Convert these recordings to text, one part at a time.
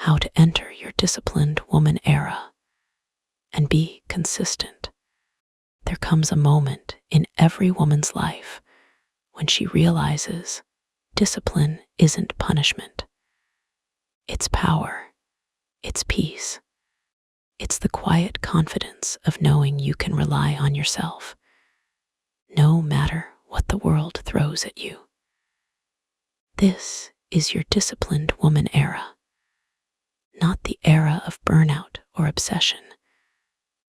how to enter your disciplined woman era and be consistent. There comes a moment in every woman's life when she realizes discipline isn't punishment. It's power. It's peace. It's the quiet confidence of knowing you can rely on yourself, no matter what the world throws at you. This is your disciplined woman era, not the era of burnout or obsession,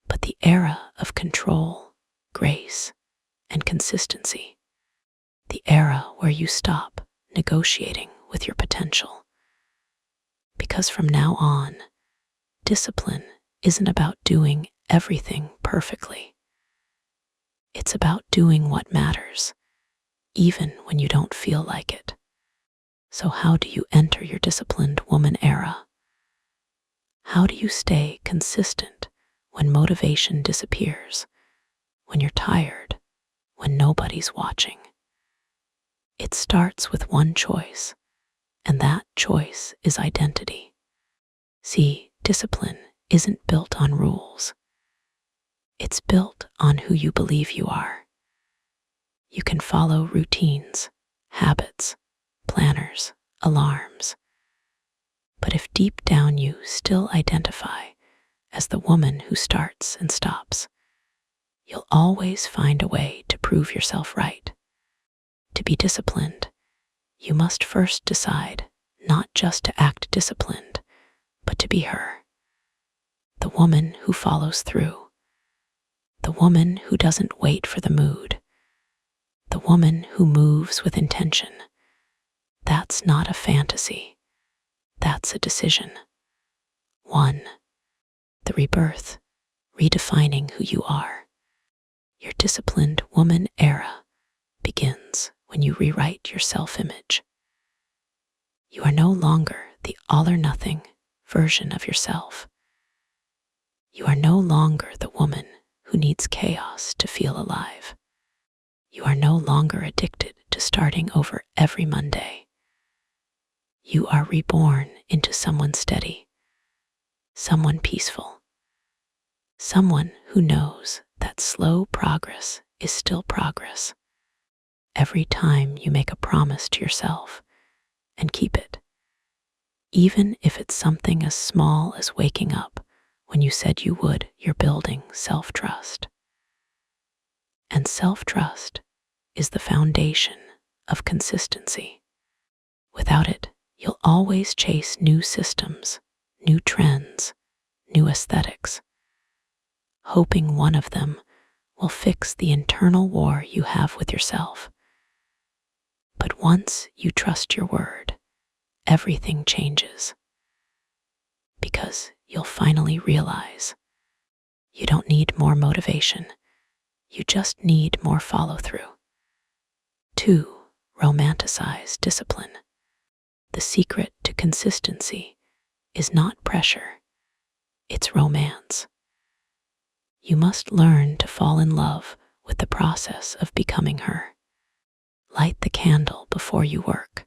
but the era of control, grace, and consistency. The era where you stop negotiating with your potential. Because from now on, discipline isn't about doing everything perfectly. It's about doing what matters, even when you don't feel like it. So how do you enter your disciplined woman era? How do you stay consistent when motivation disappears, when you're tired, when nobody's watching? It starts with one choice, and that choice is identity. See, discipline isn't built on rules. It's built on who you believe you are. You can follow routines, habits, planners, alarms. But if deep down you still identify as the woman who starts and stops, you'll always find a way to prove yourself right. To be disciplined, you must first decide not just to act disciplined, but to be her. The woman who follows through. The woman who doesn't wait for the mood. The woman who moves with intention. That's not a fantasy. That's a decision. 1. The rebirth, redefining who you are. Your disciplined woman era begins when you rewrite your self-image. You are no longer the all-or-nothing version of yourself. You are no longer the woman who needs chaos to feel alive. You are no longer addicted to starting over every Monday. You are reborn into someone steady, someone peaceful, someone who knows that slow progress is still progress. Every time you make a promise to yourself and keep it, even if it's something as small as waking up when you said you would, you're building self-trust. And self-trust is the foundation of consistency. Without it, you'll always chase new systems, new trends, new aesthetics, hoping one of them will fix the internal war you have with yourself. But once you trust your word, everything changes. Because you'll finally realize you don't need more motivation, you just need more follow-through. 2. Romanticize discipline. The secret to consistency is not pressure, it's romance. You must learn to fall in love with the process of becoming her. Light the candle before you work.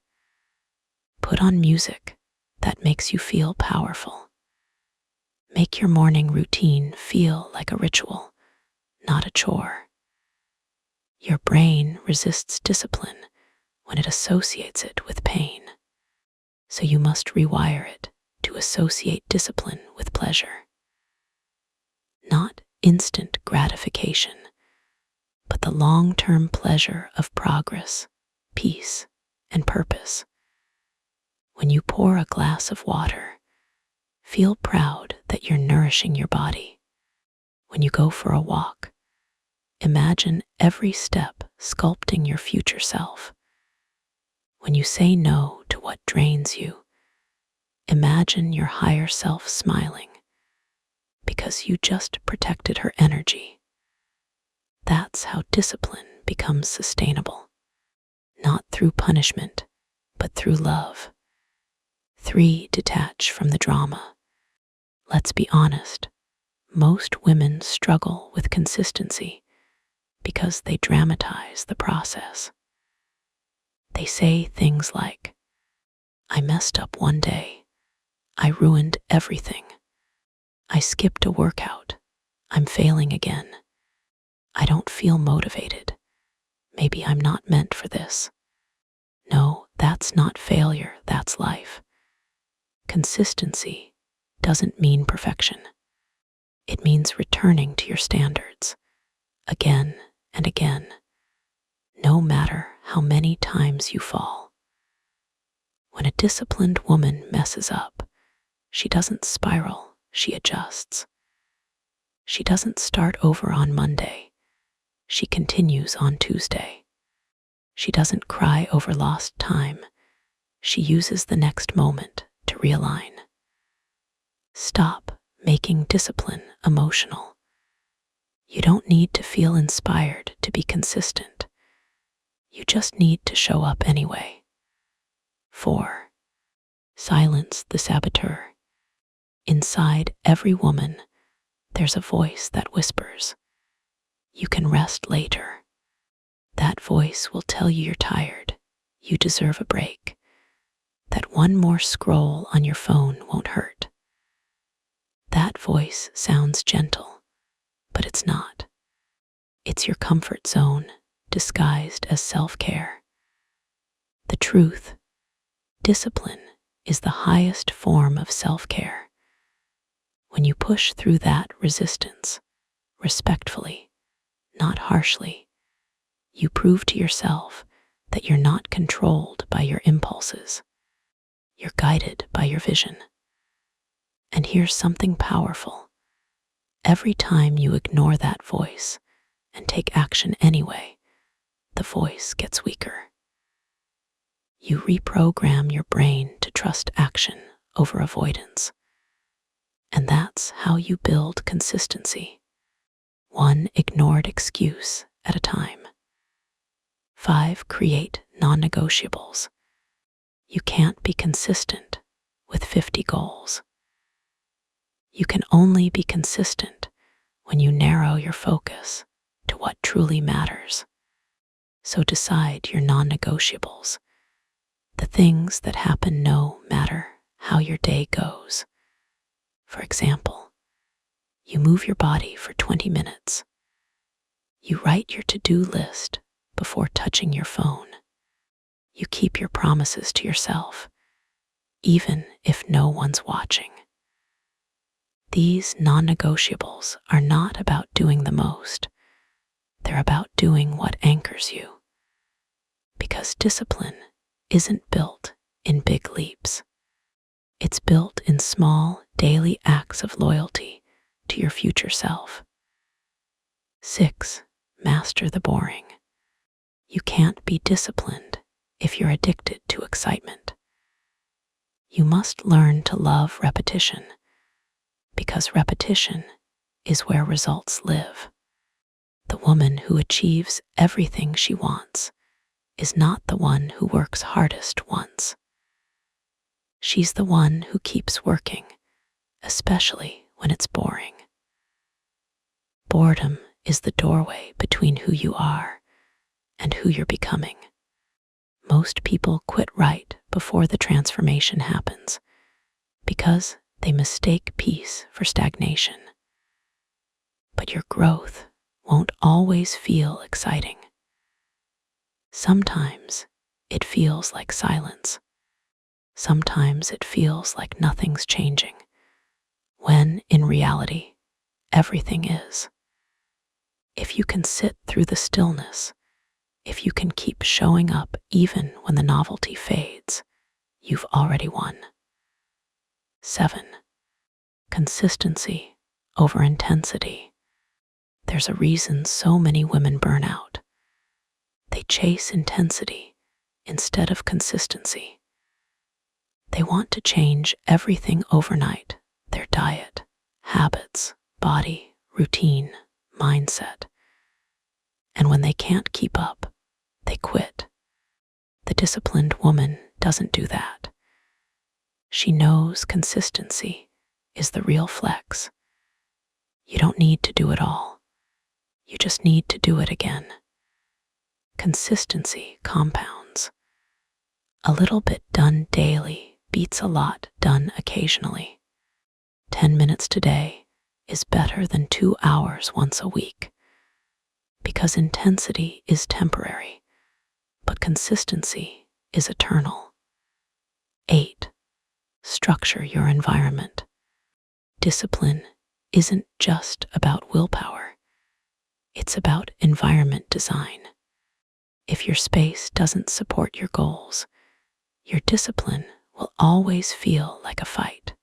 Put on music that makes you feel powerful. Make your morning routine feel like a ritual, not a chore. Your brain resists discipline when it associates it with pain. So you must rewire it to associate discipline with pleasure. Not instant gratification, but the long-term pleasure of progress, peace, and purpose. When you pour a glass of water, feel proud that you're nourishing your body. When you go for a walk, imagine every step sculpting your future self. When you say no to what drains you, imagine your higher self smiling because you just protected her energy. That's how discipline becomes sustainable, not through punishment, but through love. 3. Detach from the drama. Let's be honest, most women struggle with consistency because they dramatize the process. They say things like, I messed up one day, I ruined everything. I skipped a workout. I'm failing again. I don't feel motivated. Maybe I'm not meant for this. No, that's not failure, that's life. Consistency doesn't mean perfection. It means returning to your standards again and again, no matter how many times you fall. When a disciplined woman messes up, she doesn't spiral, she adjusts. She doesn't start over on Monday. She continues on Tuesday. She doesn't cry over lost time. She uses the next moment to realign. Stop making discipline emotional. You don't need to feel inspired to be consistent. You just need to show up anyway. 4. Silence the saboteur. Inside every woman, there's a voice that whispers, "You can rest later." That voice will tell you you're tired, you deserve a break, that one more scroll on your phone won't hurt. That voice sounds gentle, but it's not. It's your comfort zone disguised as self-care. The truth, discipline is the highest form of self-care. When you push through that resistance, respectfully, not harshly, you prove to yourself that you're not controlled by your impulses. You're guided by your vision. And here's something powerful. Every time you ignore that voice and take action anyway, the voice gets weaker. You reprogram your brain to trust action over avoidance. And that's how you build consistency, one ignored excuse at a time. 5. Create non-negotiables. You can't be consistent with 50 goals. You can only be consistent when you narrow your focus to what truly matters. So decide your non-negotiables, the things that happen no matter how your day goes. For example, you move your body for 20 minutes. You write your to-do list before touching your phone. You keep your promises to yourself, even if no one's watching. These non-negotiables are not about doing the most. They're about doing what anchors you. Because discipline isn't built in big leaps. It's built in small, daily acts of loyalty to your future self. 6. Master the boring. You can't be disciplined if you're addicted to excitement. You must learn to love repetition, because repetition is where results live. The woman who achieves everything she wants is not the one who works hardest once. She's the one who keeps working, especially when it's boring. Boredom is the doorway between who you are and who you're becoming. Most people quit right before the transformation happens because they mistake peace for stagnation. But your growth won't always feel exciting. Sometimes it feels like silence. Sometimes it feels like nothing's changing, when in reality, everything is. If you can sit through the stillness, if you can keep showing up even when the novelty fades, you've already won. 7. Consistency over intensity. There's a reason so many women burn out. They chase intensity instead of consistency. They want to change everything overnight: their diet, habits, body, routine, mindset. And when they can't keep up, they quit. The disciplined woman doesn't do that. She knows consistency is the real flex. You don't need to do it all. You just need to do it again. Consistency compounds. A little bit done daily beats a lot done occasionally. 10 minutes today is better than 2 hours once a week, because intensity is temporary, but consistency is eternal. 8. Structure your environment. Discipline isn't just about willpower. It's about environment design. If your space doesn't support your goals, your discipline will always feel like a fight.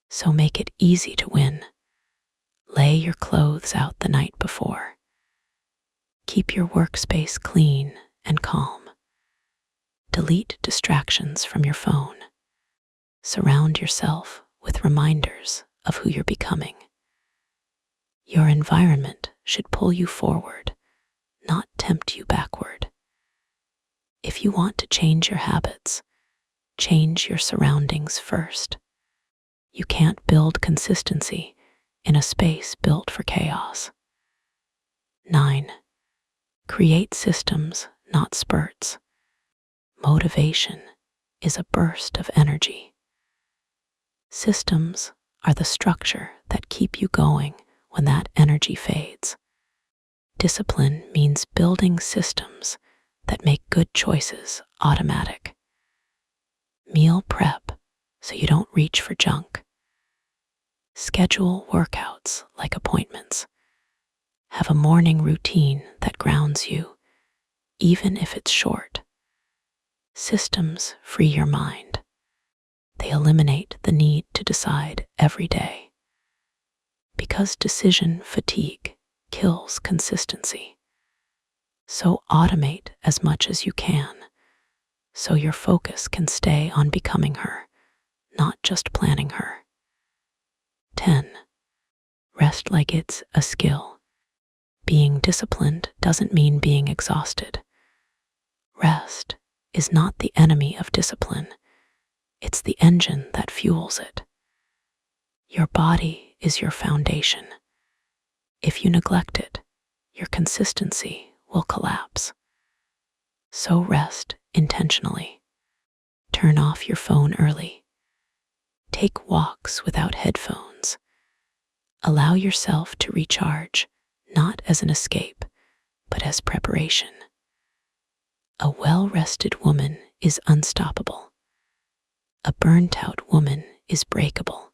So make it easy to win. Lay your clothes out the night before. Keep your workspace clean and calm. Delete distractions from your phone. Surround yourself with reminders of who you're becoming. Your environment should pull you forward, not tempt you backward. If you want to change your habits, change your surroundings first. You can't build consistency in a space built for chaos. 9. Create systems, not spurts. Motivation is a burst of energy. Systems are the structure that keep you going when that energy fades. Discipline means building systems that make good choices automatic. Meal prep so you don't reach for junk. Schedule workouts like appointments. Have a morning routine that grounds you, even if it's short. Systems free your mind. They eliminate the need to decide every day. Because decision fatigue kills consistency. So automate as much as you can, so your focus can stay on becoming her, not just planning her. 10. Rest like it's a skill. Being disciplined doesn't mean being exhausted. Rest is not the enemy of discipline. It's the engine that fuels it. Your body is your foundation. If you neglect it, your consistency will collapse. So rest intentionally. Turn off your phone early. Take walks without headphones. Allow yourself to recharge, not as an escape, but as preparation. A well-rested woman is unstoppable. A burnt-out woman is breakable.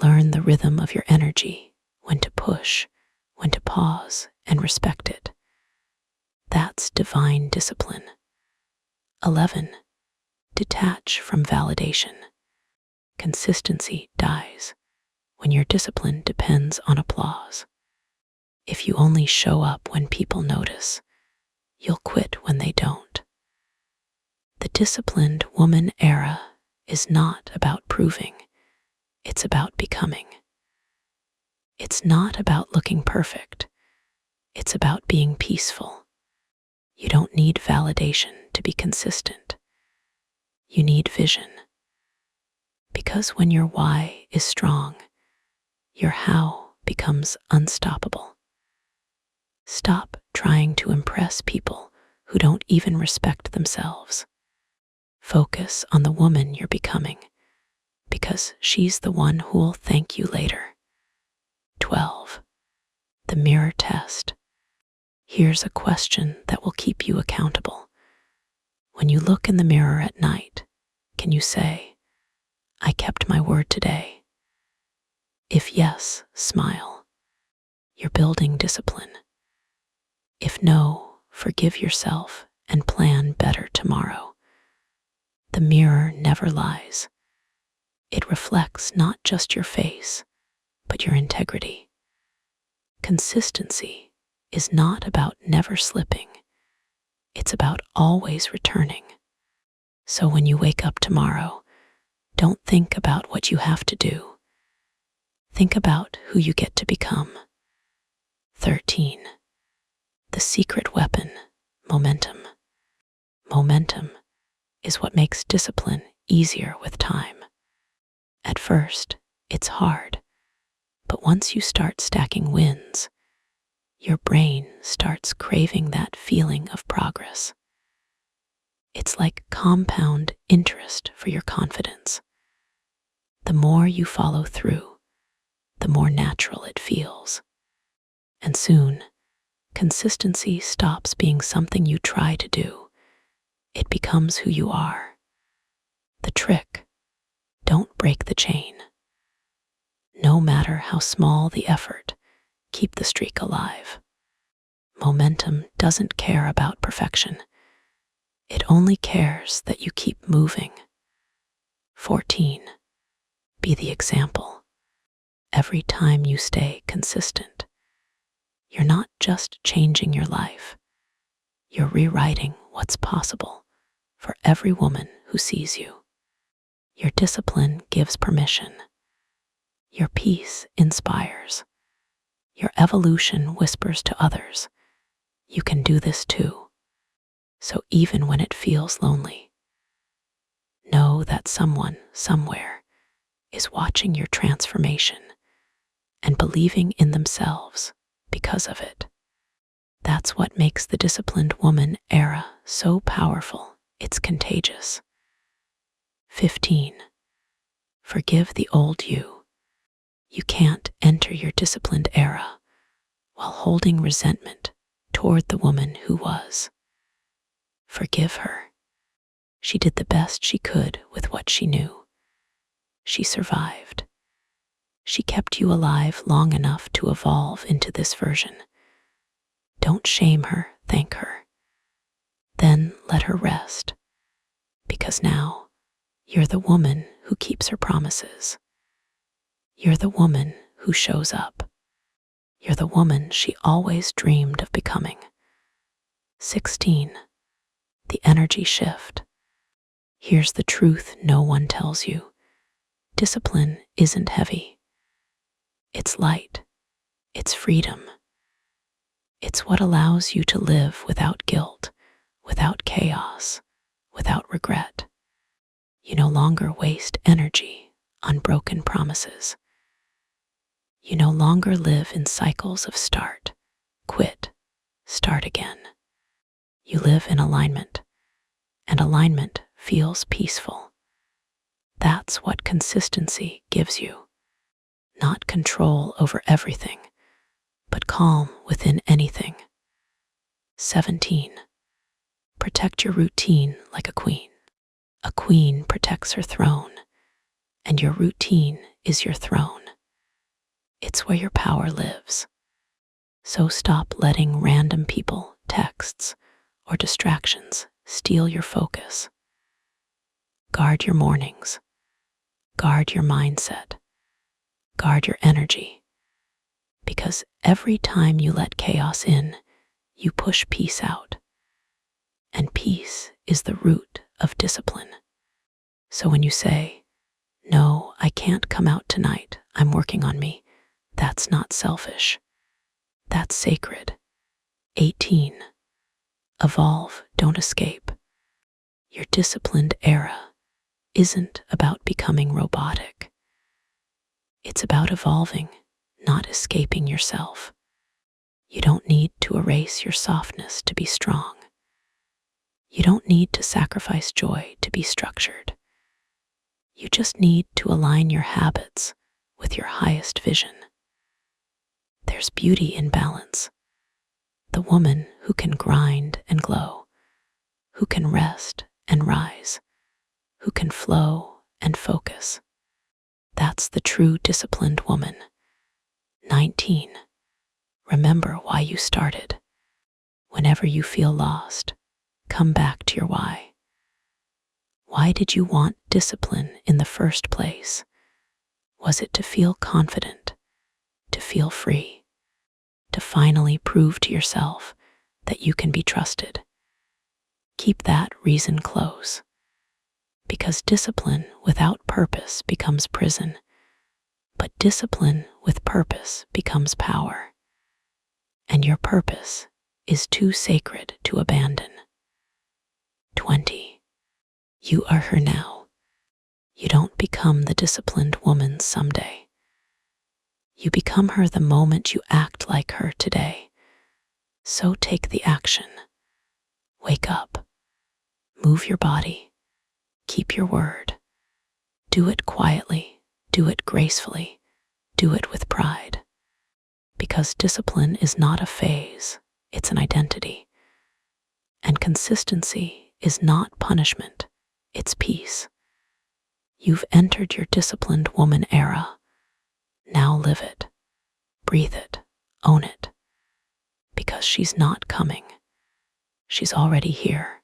Learn the rhythm of your energy, when to push, when to pause, and respect it. That's divine discipline. 11. Detach from validation. Consistency dies when your discipline depends on applause. If you only show up when people notice, you'll quit when they don't. The disciplined woman era is not about proving, it's about becoming. It's not about looking perfect, it's about being peaceful. You don't need validation to be consistent. You need vision. Because when your why is strong, your how becomes unstoppable. Stop trying to impress people who don't even respect themselves. Focus on the woman you're becoming, because she's the one who'll thank you later. 12. The mirror test. Here's a question that will keep you accountable. When you look in the mirror at night, can you say, "I kept my word today"? If yes, smile. You're building discipline. If no, forgive yourself and plan better tomorrow. The mirror never lies. It reflects not just your face, but your integrity. Consistency is not about never slipping. It's about always returning. So when you wake up tomorrow, don't think about what you have to do. Think about who you get to become. 13. The secret weapon, momentum. Momentum is what makes discipline easier with time. At first, it's hard, but once you start stacking wins, your brain starts craving that feeling of progress. It's like compound interest for your confidence. The more you follow through, the more natural it feels. And soon, consistency stops being something you try to do. It becomes who you are. The trick: don't break the chain. No matter how small the effort, keep the streak alive. Momentum doesn't care about perfection. It only cares that you keep moving. 14. Be the example. Every time you stay consistent, you're not just changing your life, you're rewriting what's possible for every woman who sees you. Your discipline gives permission. Your peace inspires. Your evolution whispers to others, you can do this too. So even when it feels lonely, know that someone, somewhere, is watching your transformation and believing in themselves because of it. That's what makes the disciplined woman era so powerful. It's contagious. 15. Forgive the old you. You can't enter your disciplined era while holding resentment toward the woman who was. Forgive her. She did the best she could with what she knew. She survived. She kept you alive long enough to evolve into this version. Don't shame her, thank her. Then let her rest, because now you're the woman who keeps her promises. You're the woman who shows up. You're the woman she always dreamed of becoming. 16. The energy shift. Here's the truth no one tells you. Discipline isn't heavy. It's light. It's freedom. It's what allows you to live without guilt, without chaos, without regret. You no longer waste energy on broken promises. You no longer live in cycles of start, quit, start again. You live in alignment, and alignment feels peaceful. That's what consistency gives you. Not control over everything, but calm within anything. 17. Protect your routine like a queen. A queen protects her throne, and your routine is your throne. It's where your power lives. So stop letting random people, texts, or distractions steal your focus. Guard your mornings. Guard your mindset. Guard your energy. Because every time you let chaos in, you push peace out. And peace is the root of discipline. So when you say, "No, I can't come out tonight, I'm working on me," that's not selfish. That's sacred. 18. Evolve, don't escape. Your disciplined era isn't about becoming robotic. It's about evolving, not escaping yourself. You don't need to erase your softness to be strong. You don't need to sacrifice joy to be structured. You just need to align your habits with your highest vision. There's beauty in balance. The woman who can grind and glow, who can rest and rise, who can flow and focus. That's the true disciplined woman. 19. Remember why you started. Whenever you feel lost, come back to your why. Why did you want discipline in the first place? Was it to feel confident, to feel free, to finally prove to yourself that you can be trusted? Keep that reason close, because discipline without purpose becomes prison, but discipline with purpose becomes power. And your purpose is too sacred to abandon. 20. You are her now. You don't become the disciplined woman someday. You become her the moment you act like her today. So take the action. Wake up. Move your body. Keep your word. Do it quietly. Do it gracefully. Do it with pride. Because discipline is not a phase, it's an identity. And consistency is not punishment, it's peace. You've entered your disciplined woman era. Now live it. Breathe it. Own it. Because she's not coming. She's already here.